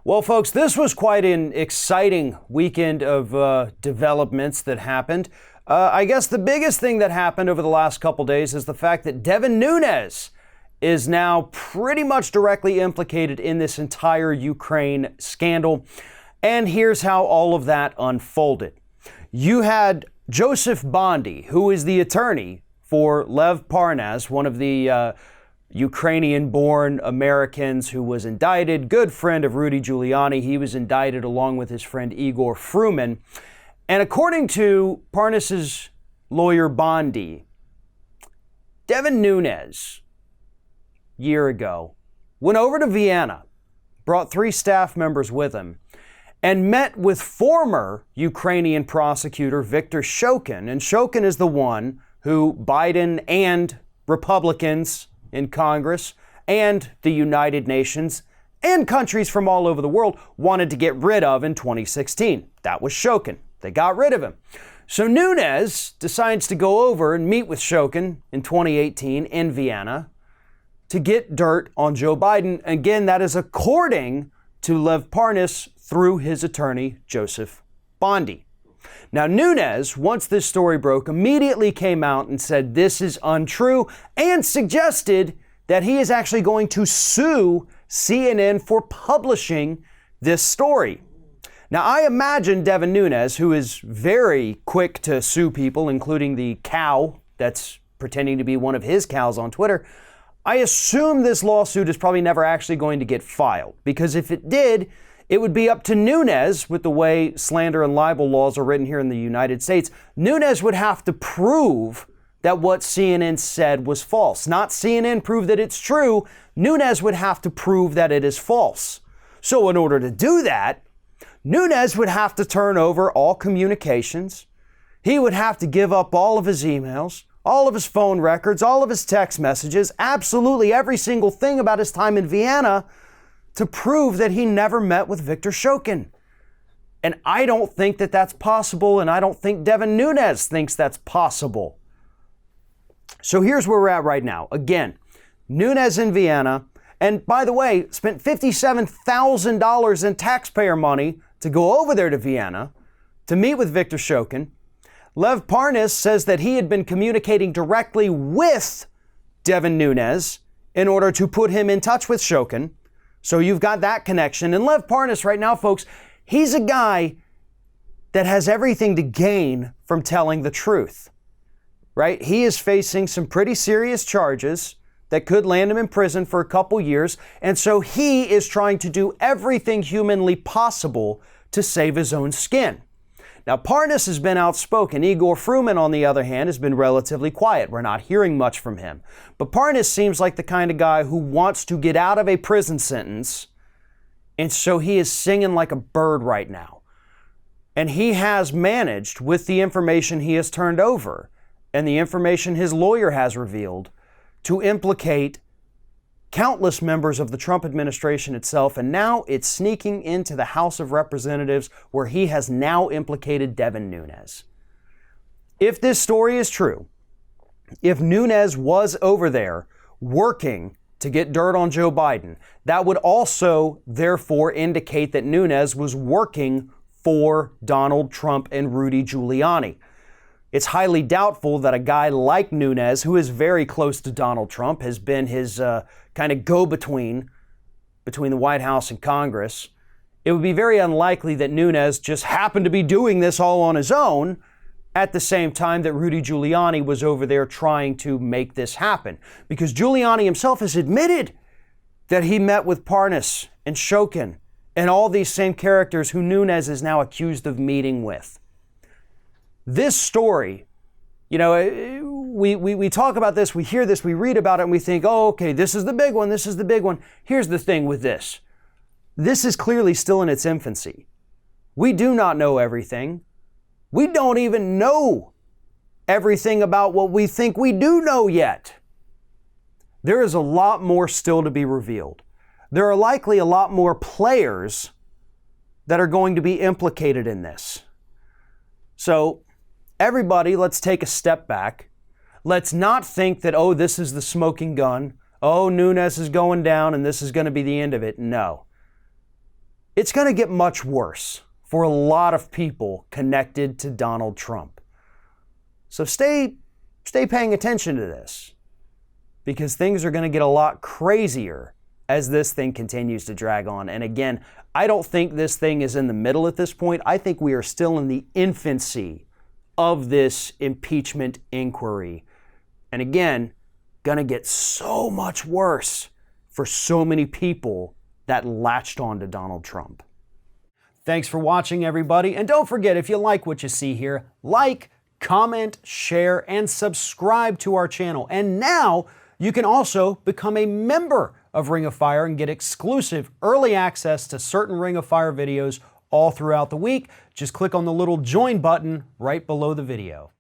Well, folks, this was quite an exciting weekend of developments that happened. I guess the biggest thing that happened over the last couple days is the fact that Devin Nunes is now pretty much directly implicated in this entire Ukraine scandal. And here's how all of that unfolded. You had Joseph Bondy, who is the attorney for Lev Parnas, one of the Ukrainian-born Americans who was indicted, good friend of Rudy Giuliani. He was indicted along with his friend Igor Fruman. And according to Parnas's lawyer Bondy, Devin Nunes, year ago, went over to Vienna, brought 3 staff members with him, and met with former Ukrainian prosecutor Viktor Shokin. And Shokin is the one who Biden and Republicans in Congress and the United Nations and countries from all over the world wanted to get rid of in 2016. That was Shokin. They got rid of him. So Nunes decides to go over and meet with Shokin in 2018 in Vienna to get dirt on Joe Biden. Again, that is according to Lev Parnas through his attorney, Joseph Bondy. Now, Nunes, once this story broke, immediately came out and said this is untrue and suggested that he is actually going to sue CNN for publishing this story. Now, I imagine Devin Nunes, who is very quick to sue people, including the cow that's pretending to be one of his cows on Twitter, I assume this lawsuit is probably never actually going to get filed, because if it did, it would be up to Nunes, with the way slander and libel laws are written here in the United States. Nunes would have to prove that what CNN said was false. Not CNN prove that it's true. Nunes would have to prove that it is false. So in order to do that, Nunes would have to turn over all communications. He would have to give up all of his emails, all of his phone records, all of his text messages, absolutely every single thing about his time in Vienna, to prove that he never met with Viktor Shokin. And I don't think that that's possible, and I don't think Devin Nunes thinks that's possible. So here's where we're at right now. Again, Nunes in Vienna, and by the way, spent $57,000 in taxpayer money to go over there to Vienna to meet with Viktor Shokin. Lev Parnas says that he had been communicating directly with Devin Nunes in order to put him in touch with Shokin. So you've got that connection. And Lev Parnas right now, folks, he's a guy that has everything to gain from telling the truth, right? He is facing some pretty serious charges that could land him in prison for a couple years. And so he is trying to do everything humanly possible to save his own skin. Now, Parnas has been outspoken. Igor Fruman, on the other hand, has been relatively quiet. We're not hearing much from him. But Parnas seems like the kind of guy who wants to get out of a prison sentence, and so he is singing like a bird right now. And he has managed, with the information he has turned over and the information his lawyer has revealed, to implicate countless members of the Trump administration itself, and now it's sneaking into the House of Representatives, where he has now implicated Devin Nunes. If this story is true, if Nunes was over there working to get dirt on Joe Biden, that would also therefore indicate that Nunes was working for Donald Trump and Rudy Giuliani. It's highly doubtful that a guy like Nunes, who is very close to Donald Trump, has been his kind of go-between between the White House and Congress. It would be very unlikely that Nunes just happened to be doing this all on his own at the same time that Rudy Giuliani was over there trying to make this happen. Because Giuliani himself has admitted that he met with Parnas and Shokin and all these same characters who Nunes is now accused of meeting with. This story, you know, we talk about this, we hear this, we read about it, and we think, oh, okay, this is the big one, this is the big one. Here's the thing with this. This is clearly still in its infancy. We do not know everything. We don't even know everything about what we think we do know yet. There is a lot more still to be revealed. There are likely a lot more players that are going to be implicated in this. So, everybody, let's take a step back. Let's not think that, oh, this is the smoking gun. Oh, Nunes is going down and this is going to be the end of it. No. it's going to get much worse for a lot of people connected to Donald Trump. So stay paying attention to this, because things are going to get a lot crazier as this thing continues to drag on. And again, I don't think this thing is in the middle at this point. I think we are still in the infancy of this impeachment inquiry. And again, going to get so much worse for so many people that latched on to Donald Trump. Thanks for watching, everybody. And don't forget, if you like what you see here, like, comment, share, and subscribe to our channel. And now you can also become a member of Ring of Fire and get exclusive early access to certain Ring of Fire videos all throughout the week. Just click on the little join button right below the video.